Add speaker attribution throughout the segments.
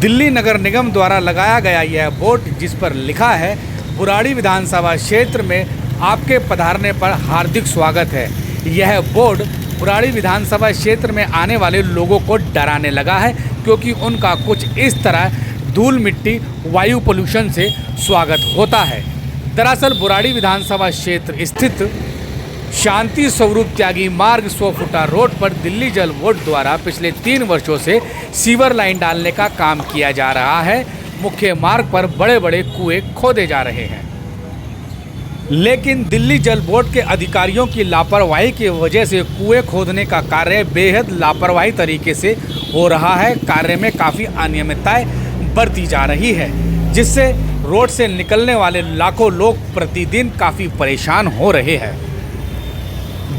Speaker 1: दिल्ली नगर निगम द्वारा लगाया गया यह बोर्ड जिस पर लिखा है बुराड़ी विधानसभा क्षेत्र में आपके पधारने पर हार्दिक स्वागत है। यह बोर्ड बुराड़ी विधानसभा क्षेत्र में आने वाले लोगों को डराने लगा है, क्योंकि उनका कुछ इस तरह धूल मिट्टी वायु पोल्यूशन से स्वागत होता है। दरअसल बुराड़ी विधानसभा क्षेत्र स्थित शांति स्वरूप त्यागी मार्ग 100 फुटा रोड पर दिल्ली जल बोर्ड द्वारा पिछले 3 वर्षों से सीवर लाइन डालने का काम किया जा रहा है। मुख्य मार्ग पर बड़े बड़े कुएं खोदे जा रहे हैं, लेकिन दिल्ली जल बोर्ड के अधिकारियों की लापरवाही की वजह से कुएं खोदने का कार्य बेहद लापरवाही तरीके से हो रहा है। कार्य में काफ़ी अनियमितताएं बरती जा रही है, जिससे रोड से निकलने वाले लाखों लोग प्रतिदिन काफ़ी परेशान हो रहे हैं।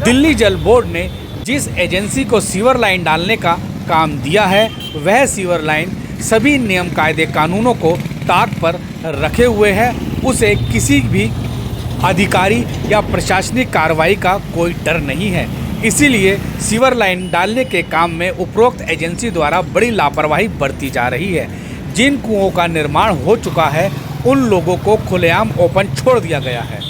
Speaker 1: दिल्ली जल बोर्ड ने जिस एजेंसी को सीवर लाइन डालने का काम दिया है, वह सीवर लाइन सभी नियम कायदे कानूनों को ताक पर रखे हुए है। उसे किसी भी अधिकारी या प्रशासनिक कार्रवाई का कोई डर नहीं है। इसीलिए सीवर लाइन डालने के काम में उपरोक्त एजेंसी द्वारा बड़ी लापरवाही बरती जा रही है। जिन कुओं का निर्माण हो चुका है, उन लोगों को खुलेआम ओपन छोड़ दिया गया है।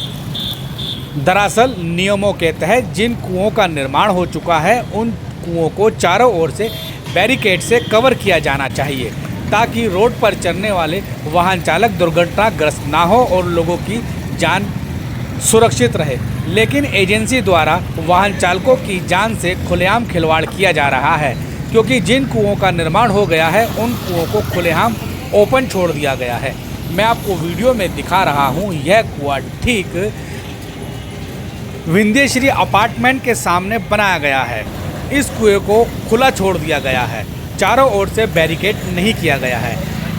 Speaker 1: दरअसल नियमों के तहत जिन कुओं का निर्माण हो चुका है, उन कुओं को चारों ओर से बैरिकेड से कवर किया जाना चाहिए, ताकि रोड पर चलने वाले वाहन चालक दुर्घटनाग्रस्त ना हो और लोगों की जान सुरक्षित रहे। लेकिन एजेंसी द्वारा वाहन चालकों की जान से खुलेआम खिलवाड़ किया जा रहा है, क्योंकि जिन कुओं का निर्माण हो गया है, उन कुओं को खुलेआम ओपन छोड़ दिया गया है। मैं आपको वीडियो में दिखा रहा हूँ, यह कुआं ठीक विंध्यश्री अपार्टमेंट के सामने बनाया गया है। इस कुएं को खुला छोड़ दिया गया है, चारों ओर से बैरिकेड नहीं किया गया है।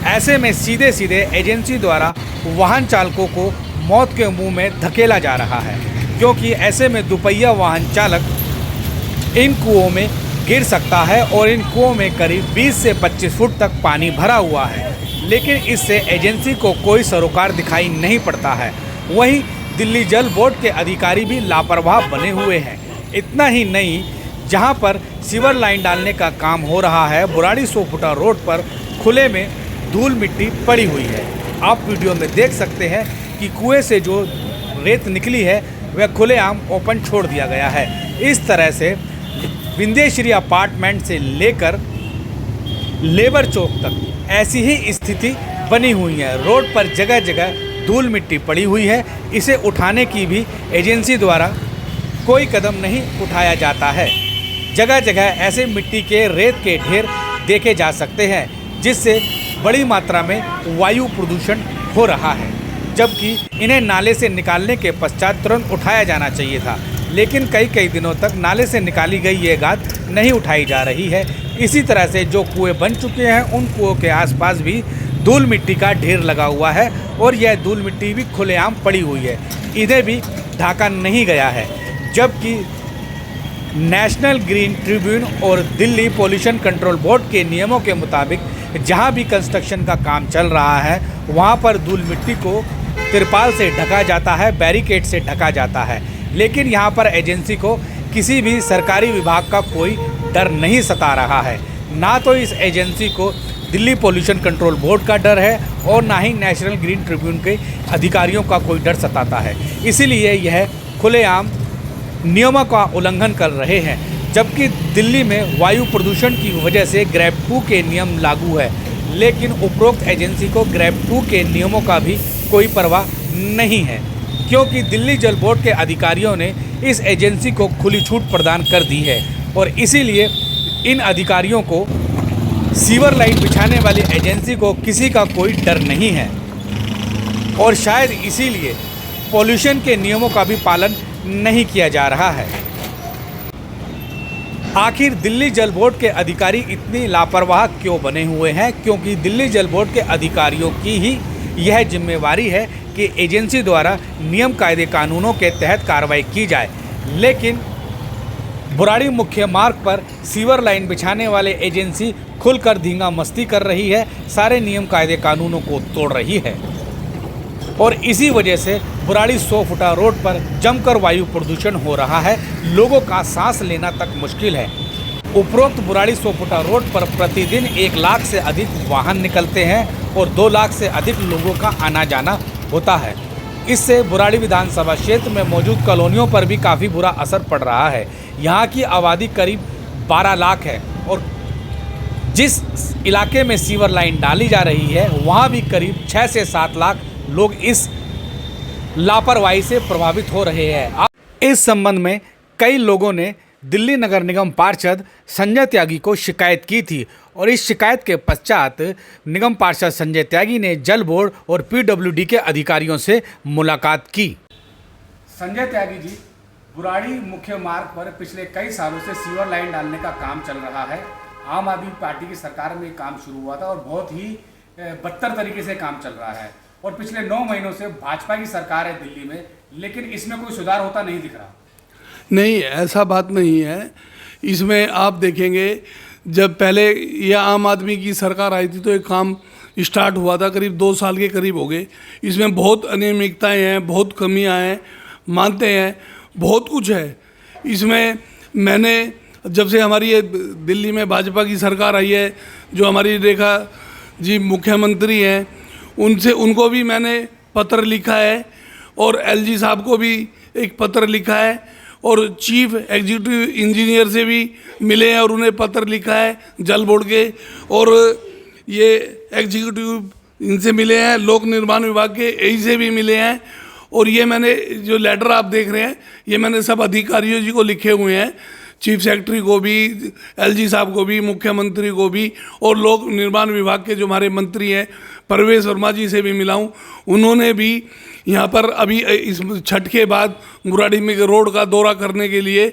Speaker 1: ऐसे में सीधे सीधे एजेंसी द्वारा वाहन चालकों को मौत के मुंह में धकेला जा रहा है, क्योंकि ऐसे में दुपहिया वाहन चालक इन कुओं में गिर सकता है और इन कुओं में करीब 20 से 25 फुट तक पानी भरा हुआ है। लेकिन इससे एजेंसी को कोई सरोकार दिखाई नहीं पड़ता है। वहीं दिल्ली जल बोर्ड के अधिकारी भी लापरवाह बने हुए हैं। इतना ही नहीं, जहां पर सीवर लाइन डालने का काम हो रहा है, बुराड़ी 100 फुटा रोड पर खुले में धूल मिट्टी पड़ी हुई है। आप वीडियो में देख सकते हैं कि कुएं से जो रेत निकली है, वह खुलेआम ओपन छोड़ दिया गया है। इस तरह से विंध्यश्री अपार्टमेंट से लेकर लेबर चौक तक ऐसी ही स्थिति बनी हुई है। रोड पर जगह जगह धूल मिट्टी पड़ी हुई है। इसे उठाने की भी एजेंसी द्वारा कोई कदम नहीं उठाया जाता है। जगह जगह ऐसे मिट्टी के रेत के ढेर देखे जा सकते हैं, जिससे बड़ी मात्रा में वायु प्रदूषण हो रहा है, जबकि इन्हें नाले से निकालने के पश्चात तुरंत उठाया जाना चाहिए था। लेकिन कई दिनों तक नाले से निकाली गई ये गाद नहीं उठाई जा रही है। इसी तरह से जो कुएं बन चुके हैं, उन कुओं के आसपास भी धूल मिट्टी का ढेर लगा हुआ है और यह धूल मिट्टी भी खुलेआम पड़ी हुई है। इन्हें भी ढाका नहीं गया है, जबकि नेशनल ग्रीन ट्रिब्यून और दिल्ली पोल्यूशन कंट्रोल बोर्ड के नियमों के मुताबिक जहां भी कंस्ट्रक्शन का काम चल रहा है, वहां पर धूल मिट्टी को तिरपाल से ढका जाता है, बैरिकेड से ढका जाता है। लेकिन यहां पर एजेंसी को किसी भी सरकारी विभाग का कोई डर नहीं सता रहा है। ना तो इस एजेंसी को दिल्ली पोल्यूशन कंट्रोल बोर्ड का डर है और ना ही नेशनल ग्रीन ट्रिब्यून के अधिकारियों का कोई डर सताता है। इसीलिए यह खुलेआम नियमों का उल्लंघन कर रहे हैं, जबकि दिल्ली में वायु प्रदूषण की वजह से ग्रेड 2 के नियम लागू है। लेकिन उपरोक्त एजेंसी को ग्रेड 2 के नियमों का भी कोई परवाह नहीं है, क्योंकि दिल्ली जल बोर्ड के अधिकारियों ने इस एजेंसी को खुली छूट प्रदान कर दी है और इसीलिए इन अधिकारियों को सीवर लाइन बिछाने वाली एजेंसी को किसी का कोई डर नहीं है और शायद इसीलिए पॉल्यूशन के नियमों का भी पालन नहीं किया जा रहा है। आखिर दिल्ली जल बोर्ड के अधिकारी इतनी लापरवाह क्यों बने हुए हैं? क्योंकि दिल्ली जल बोर्ड के अधिकारियों की ही यह जिम्मेवारी है कि एजेंसी द्वारा नियम कायदे कानूनों के तहत कार्रवाई की जाए। लेकिन बुराड़ी मुख्य मार्ग पर सीवर लाइन बिछाने वाले एजेंसी खुलकर धींगा मस्ती कर रही है, सारे नियम कायदे कानूनों को तोड़ रही है और इसी वजह से बुराड़ी 100 फुटा रोड पर जमकर वायु प्रदूषण हो रहा है। लोगों का सांस लेना तक मुश्किल है। उपरोक्त बुराड़ी 100 फुटा रोड पर प्रतिदिन 1 लाख से अधिक वाहन निकलते हैं और 2 लाख से अधिक लोगों का आना जाना होता है। इससे बुराड़ी विधानसभा क्षेत्र में मौजूद कॉलोनियों पर भी काफ़ी बुरा असर पड़ रहा है। यहाँ की आबादी करीब 12 लाख है और जिस इलाके में सीवर लाइन डाली जा रही है वहाँ भी करीब 6 से 7 लाख लोग इस लापरवाही से प्रभावित हो रहे हैं। इस संबंध में कई लोगों ने दिल्ली नगर निगम पार्षद संजय त्यागी को शिकायत की थी और इस शिकायत के पश्चात निगम पार्षद संजय त्यागी ने जल बोर्ड और पीडब्ल्यूडी के अधिकारियों से मुलाकात की। संजय त्यागी जी, बुराड़ी मुख्य मार्ग पर पिछले कई सालों से सीवर लाइन डालने का काम चल रहा है। आम आदमी पार्टी की सरकार में काम शुरू हुआ था और बहुत ही बदतर तरीके से काम चल रहा है और पिछले 9 महीनों से भाजपा की सरकार है दिल्ली में, लेकिन इसमें कोई सुधार होता नहीं दिख रहा।
Speaker 2: नहीं, ऐसा बात नहीं है। इसमें आप देखेंगे जब पहले यह आम आदमी की सरकार आई थी तो एक काम स्टार्ट हुआ था, करीब 2 साल के करीब हो गए। इसमें बहुत अनियमितताएं हैं, बहुत कमियां हैं, मानते हैं, बहुत कुछ है इसमें। मैंने जब से हमारी ये दिल्ली में भाजपा की सरकार आई है, जो हमारी रेखा जी मुख्यमंत्री हैं, उनको भी मैंने पत्र लिखा है और एलजी साहब को भी एक पत्र लिखा है और चीफ एग्जीक्यूटिव इंजीनियर से भी मिले हैं और उन्हें पत्र लिखा है जल बोर्ड के, और ये एग्जीक्यूटिव इनसे मिले हैं, लोक निर्माण विभाग के यही से भी मिले हैं। और ये मैंने जो लेटर आप देख रहे हैं ये मैंने सब अधिकारियों जी को लिखे हुए हैं, चीफ सेक्रेटरी को भी, एलजी साहब को भी, मुख्यमंत्री को भी, और लोक निर्माण विभाग के जो हमारे मंत्री हैं परवेश वर्मा जी से भी मिला हूँ। उन्होंने भी यहाँ पर अभी इस छठ के बाद बुराड़ी में रोड का दौरा करने के लिए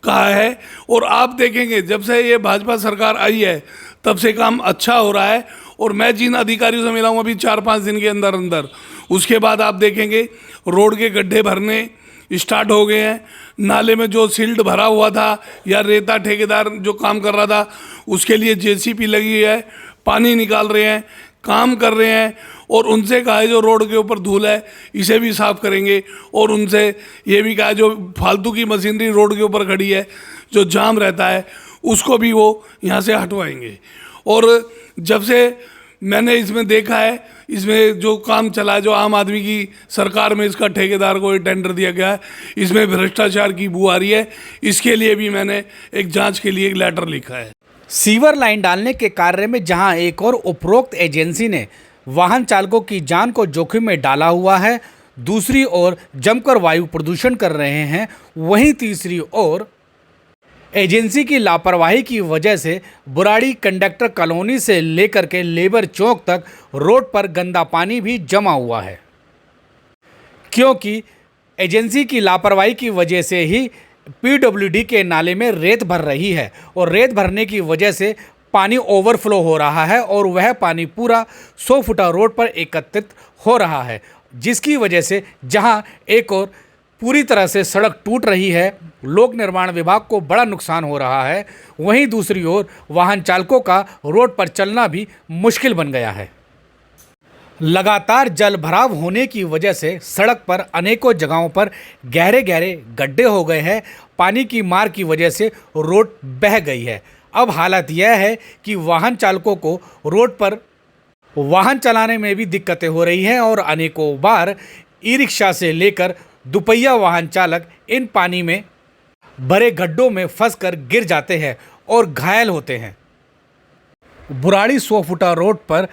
Speaker 2: कहा है। और आप देखेंगे जब से ये भाजपा सरकार आई है तब से काम अच्छा हो रहा है। और मैं जिन अधिकारियों से मिला हूँ अभी 4-5 दिन के अंदर अंदर, उसके बाद आप देखेंगे रोड के गड्ढे भरने स्टार्ट हो गए हैं। नाले में जो सिल्ट भरा हुआ था या रेता ठेकेदार जो काम कर रहा था उसके लिए जेसीबी लगी है, पानी निकाल रहे हैं, काम कर रहे हैं। और उनसे कहा है जो रोड के ऊपर धूल है इसे भी साफ करेंगे, और उनसे ये भी कहा है जो फालतू की मशीनरी रोड के ऊपर खड़ी है जो जाम रहता है उसको भी वो यहाँ से हटवाएंगे। और जब से मैंने इसमें देखा है, इसमें जो काम चला है, जो आम आदमी की सरकार में इसका ठेकेदार को टेंडर दिया गया है, इसमें भ्रष्टाचार की बू आ रही है। इसके लिए भी मैंने एक जांच के लिए एक लेटर लिखा है।
Speaker 1: सीवर लाइन डालने के कार्य में जहां एक और उपरोक्त एजेंसी ने वाहन चालकों की जान को जोखिम में डाला हुआ है, दूसरी ओर जमकर वायु प्रदूषण कर रहे हैं, वहीं तीसरी ओर एजेंसी की लापरवाही की वजह से बुराड़ी कंडक्टर कॉलोनी से लेकर के लेबर चौक तक रोड पर गंदा पानी भी जमा हुआ है, क्योंकि एजेंसी की लापरवाही की वजह से ही पीडब्ल्यूडी के नाले में रेत भर रही है और रेत भरने की वजह से पानी ओवरफ्लो हो रहा है और वह पानी पूरा 100 फुटा रोड पर एकत्रित हो रहा है, जिसकी वजह से जहां एक और पूरी तरह से सड़क टूट रही है, लोक निर्माण विभाग को बड़ा नुकसान हो रहा है, वहीं दूसरी ओर वाहन चालकों का रोड पर चलना भी मुश्किल बन गया है। लगातार जल भराव होने की वजह से सड़क पर अनेकों जगहों पर गहरे गहरे गड्ढे हो गए हैं। पानी की मार की वजह से रोड बह गई है। अब हालत यह है कि वाहन चालकों को रोड पर वाहन चलाने में भी दिक्कतें हो रही हैं और अनेकों बार ई रिक्शा से लेकर दुपहिया वाहन चालक इन पानी में भरे गड्ढों में फंसकर गिर जाते हैं और घायल होते हैं। बुराड़ी 100 फुटा रोड पर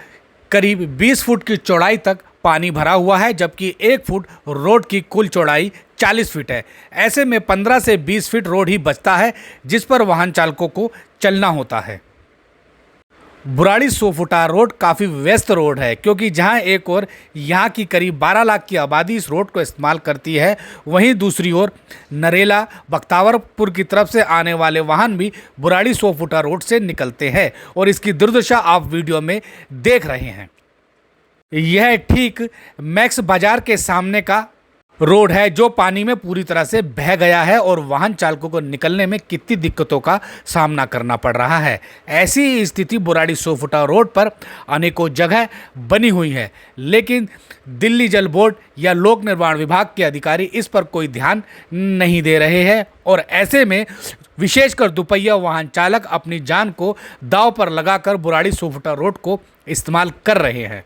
Speaker 1: करीब 20 फुट की चौड़ाई तक पानी भरा हुआ है, जबकि 1 फुट रोड की कुल चौड़ाई 40 फीट है। ऐसे में 15 से 20 फीट रोड ही बचता है जिस पर वाहन चालकों को चलना होता है। बुराड़ी 100 फुटा रोड काफ़ी व्यस्त रोड है, क्योंकि जहां एक ओर यहां की करीब 12 लाख की आबादी इस रोड को इस्तेमाल करती है, वहीं दूसरी ओर नरेला बख्तावरपुर की तरफ से आने वाले वाहन भी बुराड़ी 100 फुटा रोड से निकलते हैं और इसकी दुर्दशा आप वीडियो में देख रहे हैं। यह ठीक मैक्स बाजार के सामने का रोड है जो पानी में पूरी तरह से बह गया है और वाहन चालकों को निकलने में कितनी दिक्कतों का सामना करना पड़ रहा है। ऐसी ही स्थिति बुराड़ी 100 फुटा रोड पर अनेकों जगह बनी हुई है, लेकिन दिल्ली जल बोर्ड या लोक निर्माण विभाग के अधिकारी इस पर कोई ध्यान नहीं दे रहे हैं और ऐसे में विशेषकर दोपहिया वाहन चालक अपनी जान को दांव पर लगाकर बुराड़ी सोफुटा रोड को इस्तेमाल कर रहे हैं।